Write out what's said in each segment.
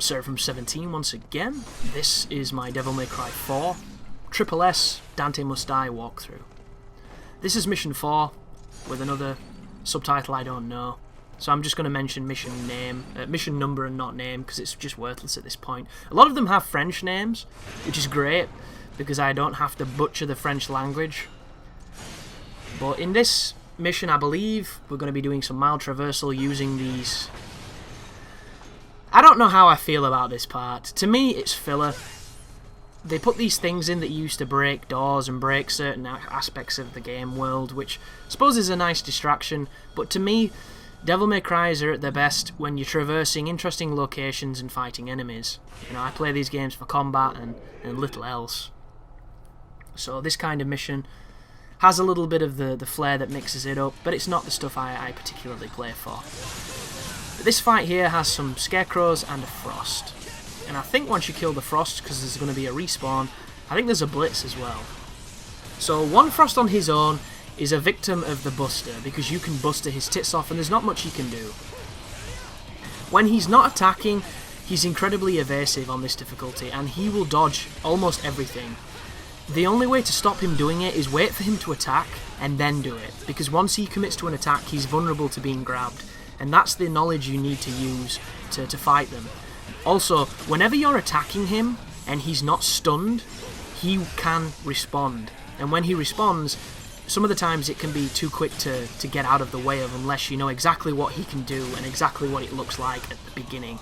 Sir from 17 once again. This is my Devil May Cry 4 SSS Dante Must Die walkthrough. This is mission 4 with another subtitle I don't know, so I'm just going to mention mission number and not name, because it's just worthless at this point. A lot of them have French names, which is great because I don't have to butcher the French language. But in this mission, I believe we're going to be doing some mild traversal using these. I don't know how I feel about this part. To me, it's filler. They put these things in that used to break doors and break certain aspects of the game world, which I suppose is a nice distraction, but to me, Devil May Cry's are at their best when you're traversing interesting locations and fighting enemies. You know, I play these games for combat and little else. So this kind of mission has a little bit of the flair that mixes it up, but it's not the stuff I particularly play for. But this fight here has some scarecrows and a frost. And I think once you kill the frost, because there's going to be a respawn, I think there's a blitz as well. So one frost on his own is a victim of the buster, because you can buster his tits off and there's not much you can do. When he's not attacking, he's incredibly evasive on this difficulty, and he will dodge almost everything. The only way to stop him doing it is wait for him to attack and then do it, because once he commits to an attack, he's vulnerable to being grabbed, and that's the knowledge you need to use to fight them. Also, whenever you're attacking him and he's not stunned, he can respond, and when he responds, some of the times it can be too quick to get out of the way of, unless you know exactly what he can do and exactly what it looks like at the beginning,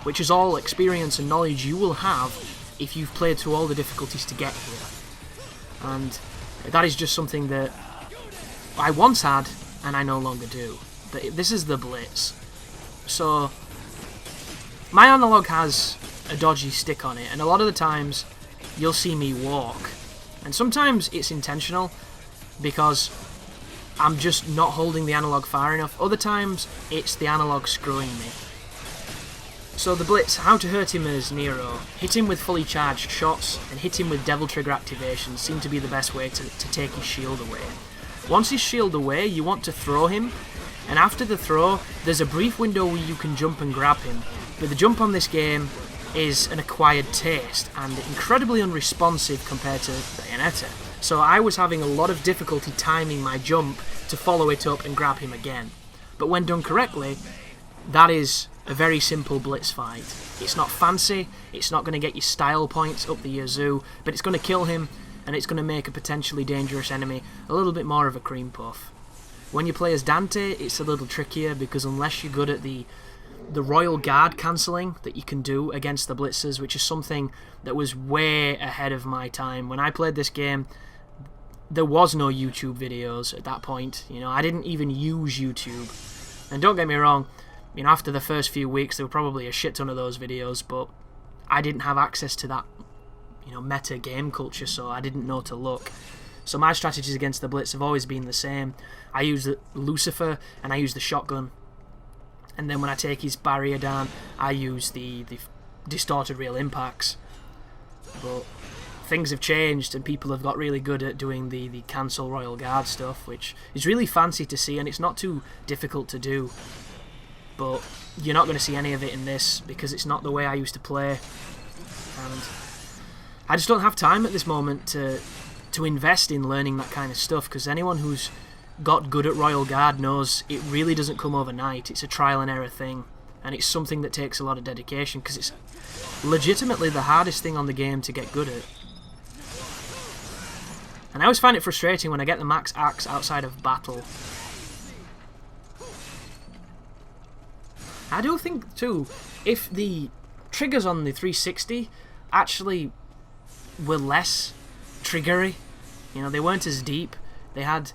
which is all experience and knowledge you will have if you've played through all the difficulties to get here. And that is just something that I once had and I no longer do. But this is the blitz. So my analog has a dodgy stick on it, and a lot of the times you'll see me walk, and sometimes it's intentional because I'm just not holding the analog far enough. Other times it's the analog screwing me. So the blitz, how to hurt him as Nero: hit him with fully charged shots and hit him with devil trigger activations seem to be the best way to take his shield away. Once his shield away, you want to throw him, and after the throw there's a brief window where you can jump and grab him, but the jump on this game is an acquired taste and incredibly unresponsive compared to Bayonetta. So I was having a lot of difficulty timing my jump to follow it up and grab him again. But when done correctly, that is a very simple blitz fight. It's not fancy, it's not going to get you style points up the yazoo, but it's going to kill him, and it's going to make a potentially dangerous enemy a little bit more of a cream puff. When you play as Dante, it's a little trickier, because unless you're good at the Royal Guard cancelling that you can do against the blitzers, which is something that was way ahead of my time. When I played this game, there was no YouTube videos at that point. You know, I didn't even use YouTube. And don't get me wrong, you know, after the first few weeks there were probably a shit ton of those videos, but I didn't have access to that, you know, meta game culture, so I didn't know to look. So my strategies against the blitz have always been the same. I use the Lucifer and I use the shotgun. And then when I take his barrier down, I use the distorted real impacts. But things have changed and people have got really good at doing the cancel Royal Guard stuff, which is really fancy to see, and it's not too difficult to do. But you're not going to see any of it in this, because it's not the way I used to play. And I just don't have time at this moment to invest in learning that kind of stuff, because anyone who's got good at Royal Guard knows it really doesn't come overnight. It's a trial and error thing, and it's something that takes a lot of dedication, because it's legitimately the hardest thing on the game to get good at. And I always find it frustrating when I get the max axe outside of battle. I do think too, if the triggers on the 360 actually were less triggery, you know, they weren't as deep, they had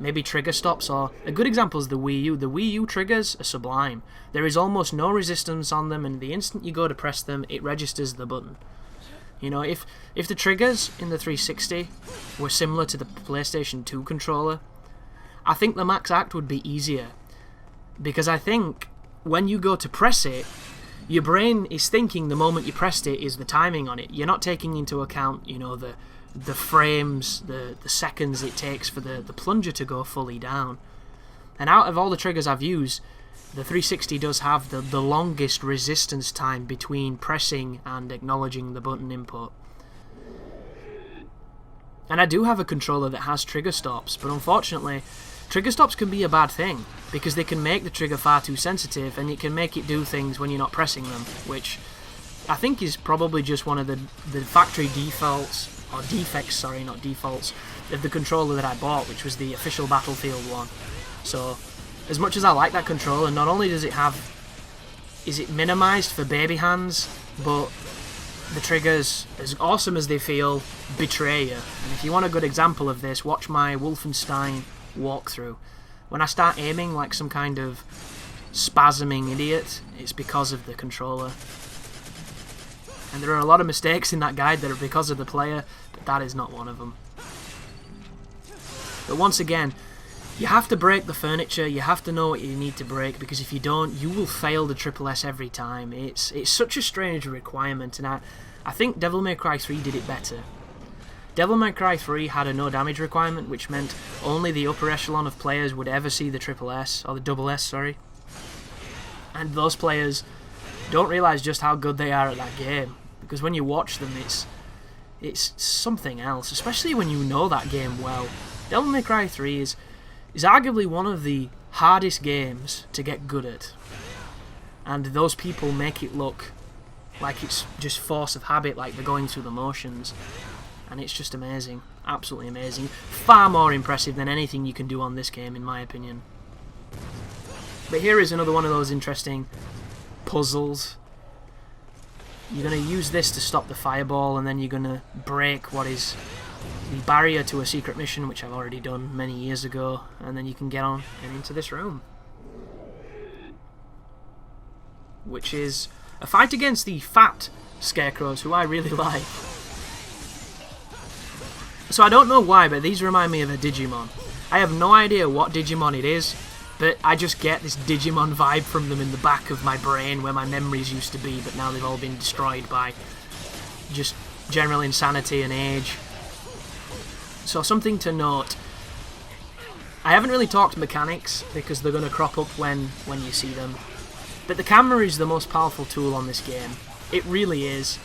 maybe trigger stops, or a good example is the Wii U. The Wii U triggers are sublime. There is almost no resistance on them, and the instant you go to press them, it registers the button. You know, if the triggers in the 360 were similar to the PlayStation 2 controller, I think the max act would be easier, because I think when you go to press it, your brain is thinking the moment you pressed it is the timing on it. You're not taking into account, you know, the frames, the seconds it takes for the plunger to go fully down. And out of all the triggers I've used, the 360 does have the longest resistance time between pressing and acknowledging the button input. And I do have a controller that has trigger stops, but unfortunately, trigger stops can be a bad thing, because they can make the trigger far too sensitive, and it can make it do things when you're not pressing them, which I think is probably just one of the factory defaults, or defects, sorry, not defaults, of the controller that I bought, which was the official Battlefield one. So, as much as I like that controller, not only is it minimized for baby hands, but the triggers, as awesome as they feel, betray you. And if you want a good example of this, watch my Wolfenstein walkthrough. When I start aiming like some kind of spasming idiot, it's because of the controller. And there are a lot of mistakes in that guide that are because of the player, but that is not one of them. But once again, you have to break the furniture, you have to know what you need to break, because if you don't, you will fail the SSS every time. It's such a strange requirement, and I think Devil May Cry 3 did it better. Devil May Cry 3 had a no damage requirement, which meant only the upper echelon of players would ever see the SSS, or the double S, sorry. And those players don't realise just how good they are at that game, because when you watch them, it's something else, especially when you know that game well. Devil May Cry 3 is arguably one of the hardest games to get good at, and those people make it look like it's just force of habit, like they're going through the motions, and it's just amazing, absolutely amazing, far more impressive than anything you can do on this game in my opinion. But here is another one of those interesting puzzles. You're going to use this to stop the fireball, and then you're going to break what is the barrier to a secret mission, which I've already done many years ago, and then you can get on and into this room, which is a fight against the fat scarecrows, who I really like. So I don't know why, but these remind me of a Digimon. I have no idea what Digimon it is, but I just get this Digimon vibe from them in the back of my brain where my memories used to be, but now they've all been destroyed by just general insanity and age. So something to note, I haven't really talked mechanics because they're going to crop up when you see them, but the camera is the most powerful tool on this game. It really is,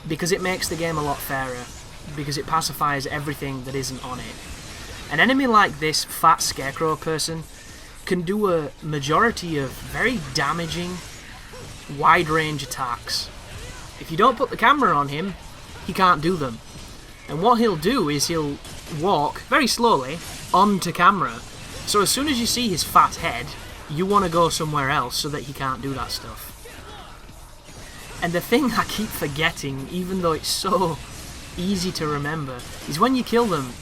because it makes the game a lot fairer, because it pacifies everything that isn't on it. An enemy like this fat scarecrow person can do a majority of very damaging, wide-range attacks. If you don't put the camera on him, he can't do them. And what he'll do is he'll walk very slowly onto camera. So as soon as you see his fat head, you want to go somewhere else so that he can't do that stuff. And the thing I keep forgetting, even though it's so easy to remember, is when you kill them,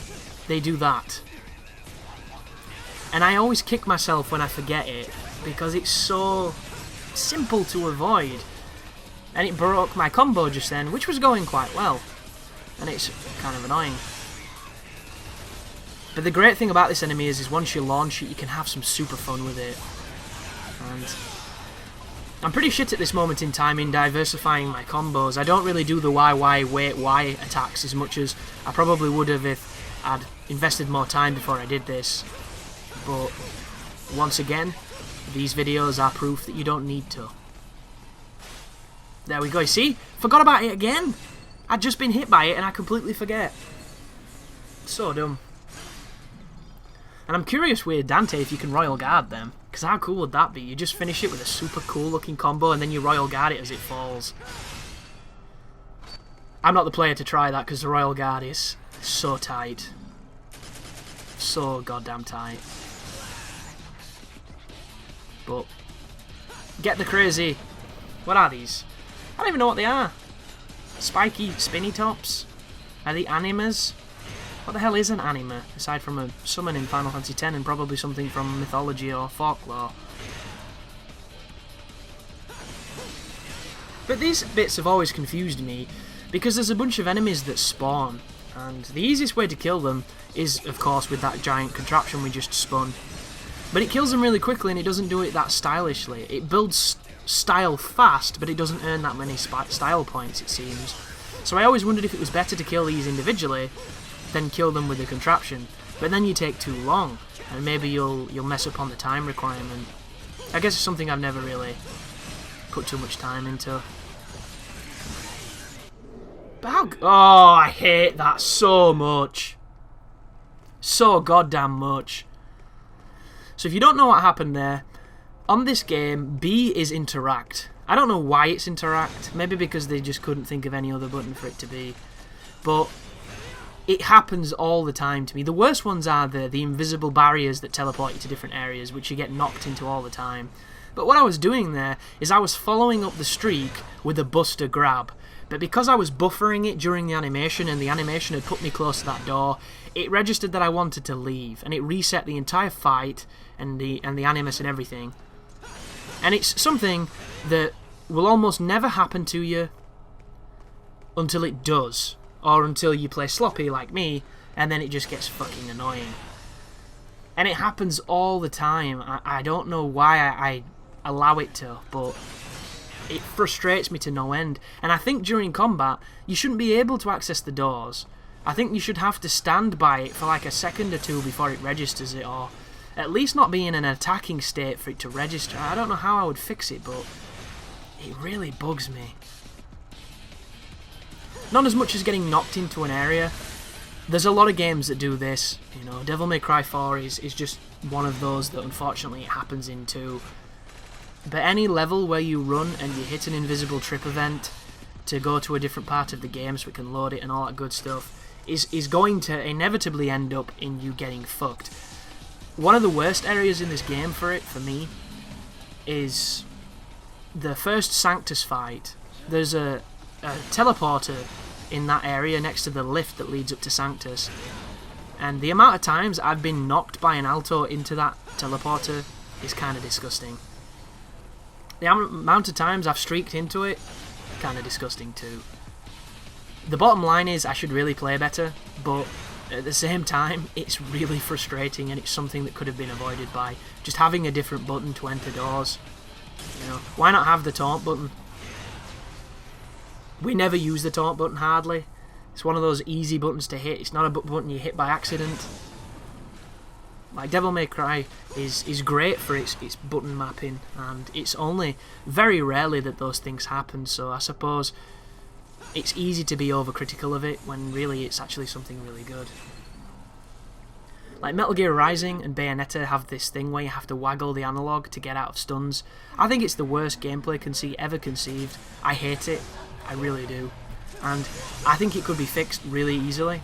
they do that. And I always kick myself when I forget it, because it's so simple to avoid. And it broke my combo just then, which was going quite well. And it's kind of annoying. But the great thing about this enemy is once you launch it, you can have some super fun with it. And I'm pretty shit at this moment in time in diversifying my combos. I don't really do the wait, why attacks as much as I probably would have if I'd invested more time before I did this. But once again, these videos are proof that you don't need to. There we go, you see? Forgot about it again! I'd just been hit by it and I completely forget. So dumb. And I'm curious with Dante if you can Royal Guard them, because how cool would that be? You just finish it with a super cool looking combo and then you Royal Guard it as it falls. I'm not the player to try that because the Royal Guard is so tight. So goddamn tight. But get the crazy. What are these? I don't even know what they are. Spiky spinny tops? Are they animas? What the hell is an anima, aside from a summon in Final Fantasy X and probably something from mythology or folklore? But these bits have always confused me, because there's a bunch of enemies that spawn, and the easiest way to kill them is, of course, with that giant contraption we just spun. But it kills them really quickly and it doesn't do it that stylishly. It builds style fast, but it doesn't earn that many style points, it seems. So I always wondered if it was better to kill these individually than kill them with the contraption. But then you take too long, and maybe you'll mess up on the time requirement. I guess it's something I've never really put too much time into. But how... Oh, I hate that so much. So goddamn much. So if you don't know what happened there, on this game, B is interact. I don't know why it's interact. Maybe because they just couldn't think of any other button for it to be. But it happens all the time to me. The worst ones are the invisible barriers that teleport you to different areas, which you get knocked into all the time. But what I was doing there is I was following up the streak with a buster grab. But because I was buffering it during the animation, and the animation had put me close to that door, it registered that I wanted to leave, and it reset the entire fight and the animus and everything. And it's something that will almost never happen to you until it does, or until you play sloppy like me, and then it just gets fucking annoying. And it happens all the time. I don't know why I allow it to, but it frustrates me to no end. And I think during combat, you shouldn't be able to access the doors. I think you should have to stand by it for like a second or two before it registers it, or at least not be in an attacking state for it to register. I don't know how I would fix it, but it really bugs me. Not as much as getting knocked into an area. There's a lot of games that do this. You know, Devil May Cry 4 is just one of those that unfortunately it happens in too. But any level where you run and you hit an invisible trip event to go to a different part of the game so it can load it and all that good stuff is going to inevitably end up in you getting fucked. One of the worst areas in this game for me, is the first Sanctus fight. There's a teleporter in that area next to the lift that leads up to Sanctus. And the amount of times I've been knocked by an alto into that teleporter is kind of disgusting. The amount of times I've streaked into it, kind of disgusting too. The bottom line is I should really play better, but at the same time, it's really frustrating, and it's something that could have been avoided by just having a different button to enter doors. You know, why not have the taunt button? We never use the taunt button hardly. It's one of those easy buttons to hit. It's not a button you hit by accident. Like Devil May Cry is great for its button mapping, and it's only very rarely that those things happen, so I suppose it's easy to be overcritical of it when really it's actually something really good. Like Metal Gear Rising and Bayonetta have this thing where you have to waggle the analog to get out of stuns. I think it's the worst gameplay conceit ever conceived. I hate it. I really do. And I think it could be fixed really easily.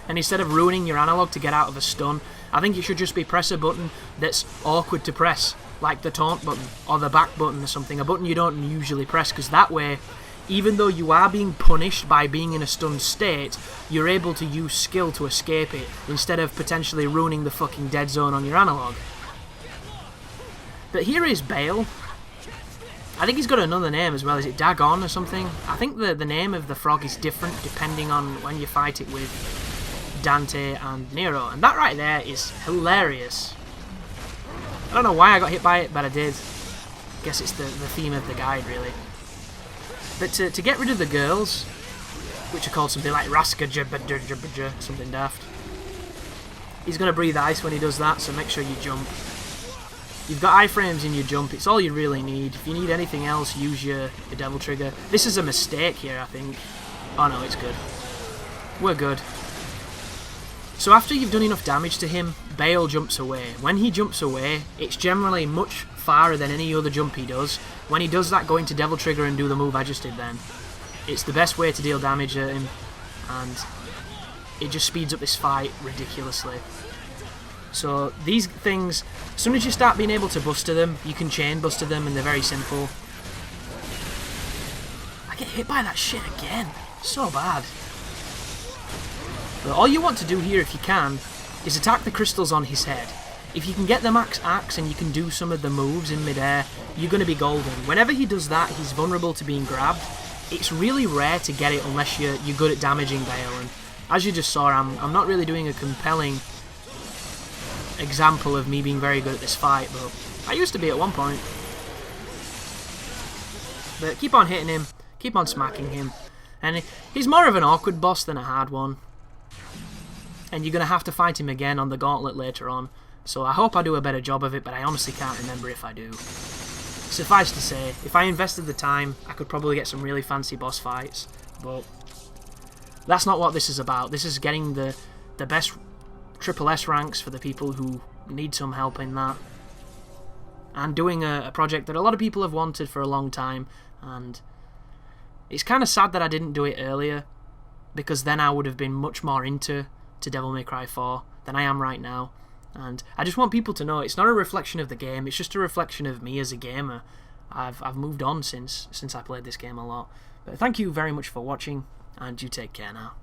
And instead of ruining your analog to get out of a stun, I think it should just be press a button that's awkward to press, like the taunt button or the back button or something, a button you don't usually press, because that way, even though you are being punished by being in a stunned state, you're able to use skill to escape it, instead of potentially ruining the fucking dead zone on your analog. But here is Bale. I think he's got another name as well. Is it Dagon or something? I think the name of the frog is different depending on when you fight it with Dante and Nero. And that right there is hilarious. I don't know why I got hit by it, but I did. Guess it's the theme of the guide, really. But to get rid of the girls, which are called something like Raska, something daft, he's going to breathe ice when he does that, so make sure you jump. You've got iframes in your jump, it's all you really need. If you need anything else, use your devil trigger. This is a mistake here, I think. Oh no, it's good. We're good. So after you've done enough damage to him, Bale jumps away. When he jumps away, it's generally much farther than any other jump he does. When he does that, go into devil trigger and do the move I just did then. It's the best way to deal damage at him, and it just speeds up this fight ridiculously. So these things, as soon as you start being able to buster them, you can chain buster them, and they're very simple. I get hit by that shit again. So bad. But all you want to do here, if you can, is attack the crystals on his head. If you can get the max axe and you can do some of the moves in midair, you're going to be golden. Whenever he does that, he's vulnerable to being grabbed. It's really rare to get it unless you're good at damaging Bale. And as you just saw, I'm not really doing a compelling example of me being very good at this fight, but I used to be at one point. But keep on hitting him, keep on smacking him, and he's more of an awkward boss than a hard one. And you're going to have to fight him again on the gauntlet later on, So I hope I do a better job of it, but I honestly can't remember if I do. Suffice to say, if I invested the time, I could probably get some really fancy boss fights, but that's not what this is about. This is getting the best SSS ranks for the people who need some help in that, and doing a project that a lot of people have wanted for a long time, and it's kind of sad that I didn't do it earlier, because then I would have been much more into Devil May Cry 4 than I am right now. And I just want people to know it's not a reflection of the game, it's just a reflection of me as a gamer. I've moved on since I played this game a lot. But thank you very much for watching, and you take care now.